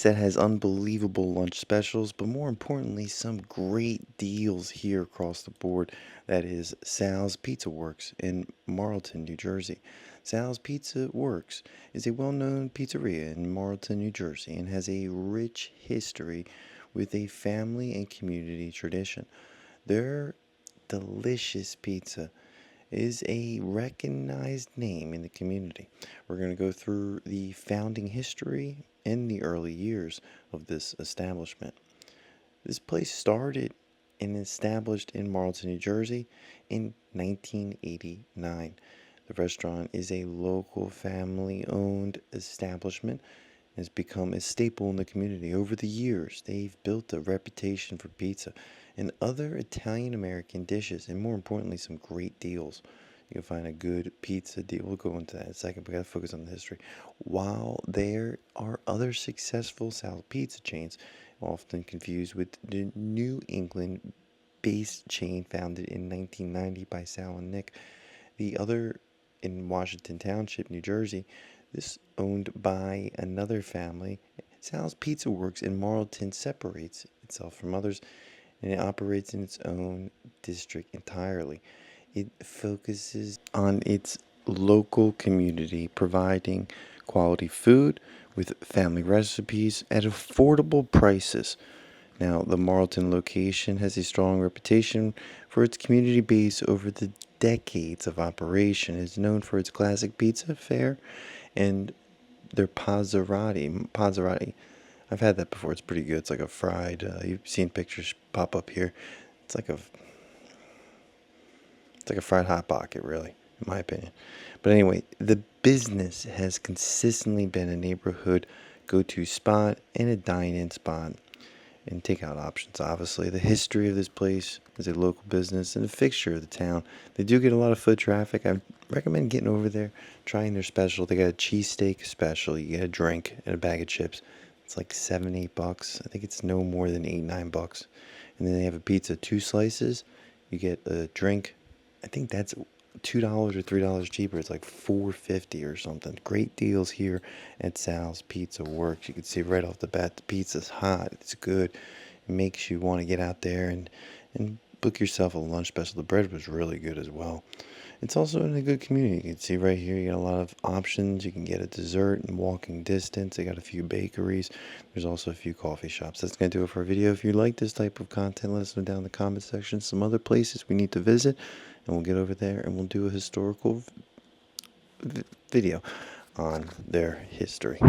that has unbelievable lunch specials, but more importantly, some great deals here across the board. That is Sal's Pizza Works in Marlton, New Jersey. Sal's Pizza Works is a well known pizzeria in Marlton, New Jersey, and has a rich history with a family and community tradition. Their delicious pizza is a recognized name in the community. We're going to go through the founding history and the early years of this establishment. This place started and established in Marlton, New Jersey in 1989. The restaurant is a local family owned establishment and has become a staple in the community. Over the years, they've built a reputation for pizza and other Italian American dishes, and more importantly, some great deals. You can find a good pizza deal. We'll go into that in a second, but we got to focus on the history. While there are other successful Sal Pizza chains, often confused with the New England based chain founded in 1990 by Sal and Nick, the other in Washington Township, New Jersey, this owned by another family. Sal's Pizza Works in Marlton separates itself from others and it operates in its own district entirely. It focuses on its local community, providing quality food with family recipes at affordable prices. Now, the Marlton location has a strong reputation for its community base over the decades of operation. It is known for its classic pizza fare and their Pizzeria. I've had that before. It's pretty good. It's like a fried. You've seen pictures pop up here. It's like a fried hot pocket, really, in my opinion. But anyway, the business has consistently been a neighborhood go-to spot and a dine-in spot and takeout options. Obviously, the history of this place is a local business and a fixture of the town. They do get a lot of foot traffic. I recommend getting over there, trying their special. They got a cheesesteak special. You get a drink and a bag of chips. It's like $7, $8. I think it's no more than $8, $9. And then they have a pizza, 2 slices. You get a drink. I think that's $2 or $3 cheaper. It's like $4.50 or something. Great deals here at Sal's Pizza Works. You can see right off the bat the pizza's hot. It's good. It makes you want to get out there and book yourself a lunch special. The bread was really good as well. It's also in a good community. You can see right here you got a lot of options. You can get a dessert in walking distance. They got a few bakeries. There's also a few coffee shops. That's going to do it for our video. If you like this type of content, let us know down in the comment section some other places we need to visit, and we'll get over there and we'll do a historical video on their history.